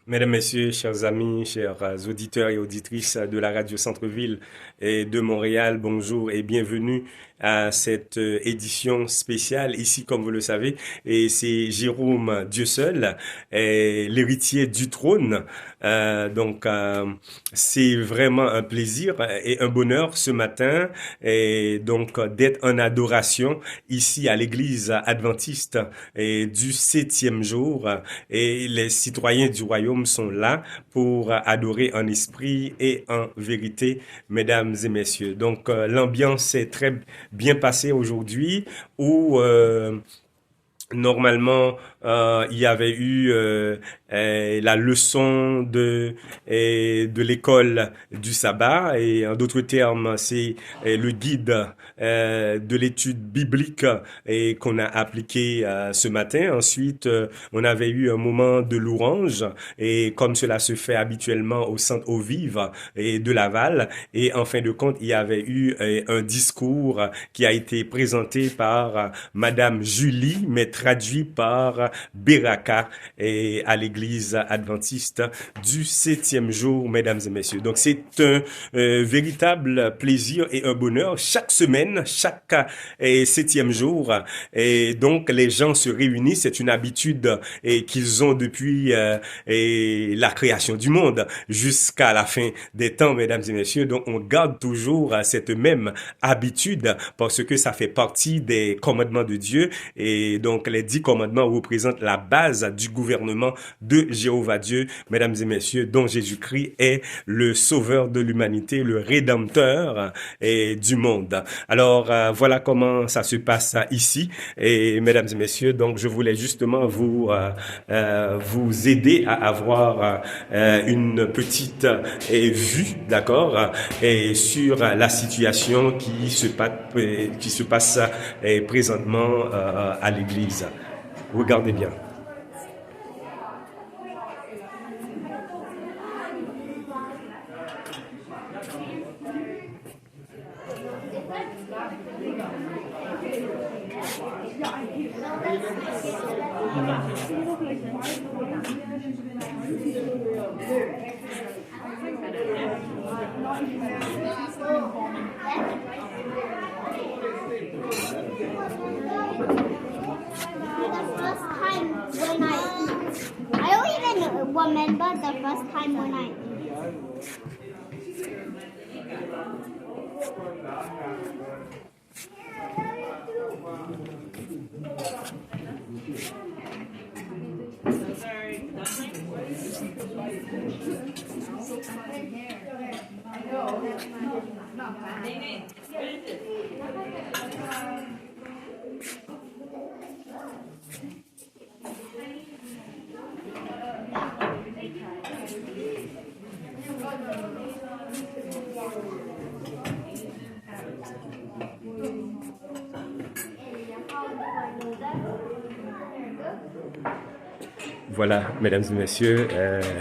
Mesdames, Messieurs, chers amis, chers auditeurs et auditrices de la radio Centre-Ville et de Montréal, bonjour et bienvenue à cette édition spéciale ici, comme vous le savez, et c'est Jérôme Dieu seul, l'héritier du trône. C'est vraiment un plaisir et un bonheur ce matin, et donc d'être en adoration ici à l'église adventiste et du septième jour. Et les citoyens du royaume sont là pour adorer en esprit et en vérité, mesdames et messieurs. Donc, l'ambiance est très bien passée aujourd'hui où normalement, il y avait eu la leçon de l'école du sabbat et en d'autres termes, c'est le guide de l'étude biblique et qu'on a appliqué ce matin. Ensuite, on avait eu un moment de louange et comme cela se fait habituellement au Centre Eau Vive et de Laval. Et en fin de compte, il y avait eu un discours qui a été présenté par Madame Julie, mais traduit par Beraka et à l'église adventiste du septième jour, mesdames et messieurs. Donc c'est un véritable plaisir et un bonheur chaque semaine, chaque septième jour. Et donc les gens se réunissent, c'est une habitude qu'ils ont depuis la création du monde jusqu'à la fin des temps, mesdames et messieurs. Donc on garde toujours cette même habitude parce que ça fait partie des commandements de Dieu et donc les 10 commandements représentent la base du gouvernement de Jéhovah Dieu, mesdames et messieurs, dont Jésus-Christ est le sauveur de l'humanité, le rédempteur du monde. Alors voilà comment ça se passe ici et mesdames et messieurs, donc je voulais justement vous aider à avoir une petite vue, d'accord, et sur la situation qui se passe présentement à l'église. Regardez bien. I don't even remember the first time when I. Voilà, mesdames et messieurs,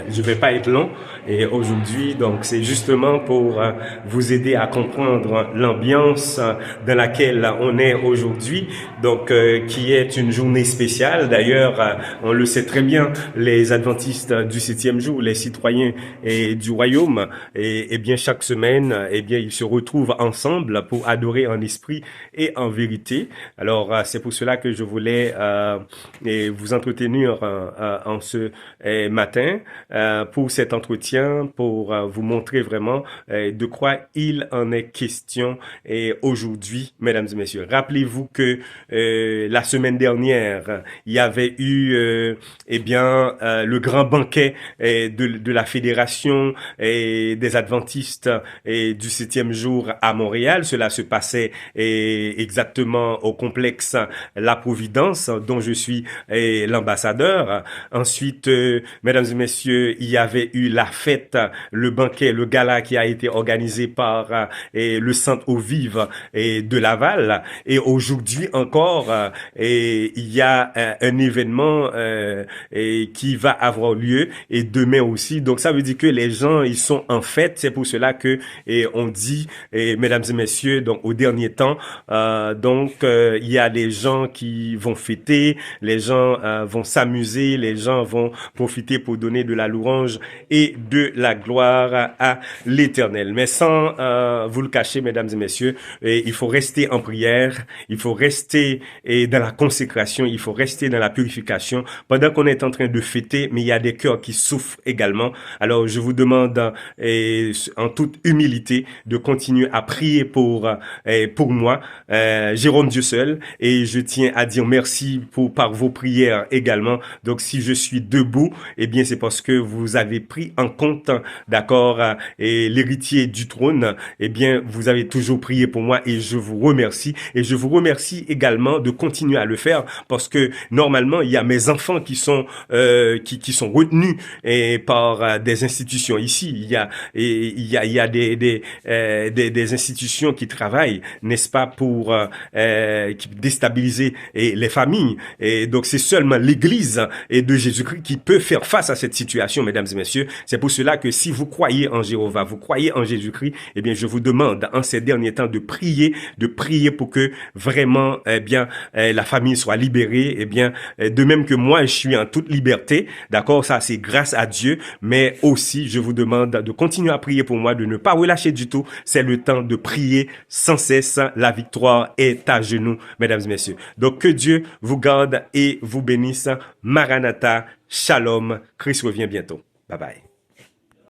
je vais pas être long et aujourd'hui, donc c'est justement pour vous aider à comprendre l'ambiance dans laquelle on est aujourd'hui, donc qui est une journée spéciale. D'ailleurs, on le sait très bien, les adventistes du septième jour, les citoyens du royaume, et bien chaque semaine, eh bien ils se retrouvent ensemble pour adorer en esprit et en vérité. Alors c'est pour cela que je voulais vous entretenir en ce matin pour cet entretien, pour vous montrer vraiment de quoi il en est question aujourd'hui, mesdames et messieurs. Rappelez-vous que la semaine dernière, il y avait eu le grand banquet de la Fédération des Adventistes du septième jour à Montréal. Cela se passait exactement au complexe La Providence, dont je suis l'ambassadeur. Ensuite, mesdames et messieurs, il y avait eu la fête, le banquet, le gala qui a été organisé par le Centre Eau Vive de Laval. Et aujourd'hui encore, il y a un événement qui va avoir lieu et demain aussi. Donc ça veut dire que les gens, ils sont en fête. C'est pour cela que on dit, mesdames et messieurs, donc au dernier temps, il y a des gens qui vont fêter, les gens vont s'amuser, les les gens vont profiter pour donner de la louange et de la gloire à l'Éternel. Mais sans vous le cacher, mesdames et messieurs, il faut rester en prière, il faut rester dans la consécration, il faut rester dans la purification pendant qu'on est en train de fêter, mais il y a des cœurs qui souffrent également. Alors je vous demande en toute humilité de continuer à prier pour moi, Jérôme Dieu seul, et je tiens à dire merci par vos prières également. Donc si je suis debout, eh bien c'est parce que vous avez pris en compte, d'accord, et l'héritier du trône. Eh bien vous avez toujours prié pour moi et je vous remercie. Et je vous remercie également de continuer à le faire parce que normalement il y a mes enfants qui sont retenus par des institutions ici. Il y a des institutions qui travaillent, n'est-ce pas, pour déstabiliser les familles. Et donc c'est seulement l'Église de Jésus-Christ qui peut faire face à cette situation, mesdames et messieurs. C'est pour cela que si vous croyez en Jéhovah, vous croyez en Jésus-Christ, eh bien je vous demande en ces derniers temps de prier pour que vraiment la famille soit libérée. Eh bien de même que moi je suis en toute liberté, d'accord, ça c'est grâce à Dieu, mais aussi je vous demande de continuer à prier pour moi, de ne pas relâcher du tout. C'est le temps de prier sans cesse. La victoire est à genoux, mesdames et messieurs. Donc que Dieu vous garde et vous bénisse. Maranatha, Shalom, Christ revient bientôt. Bye bye.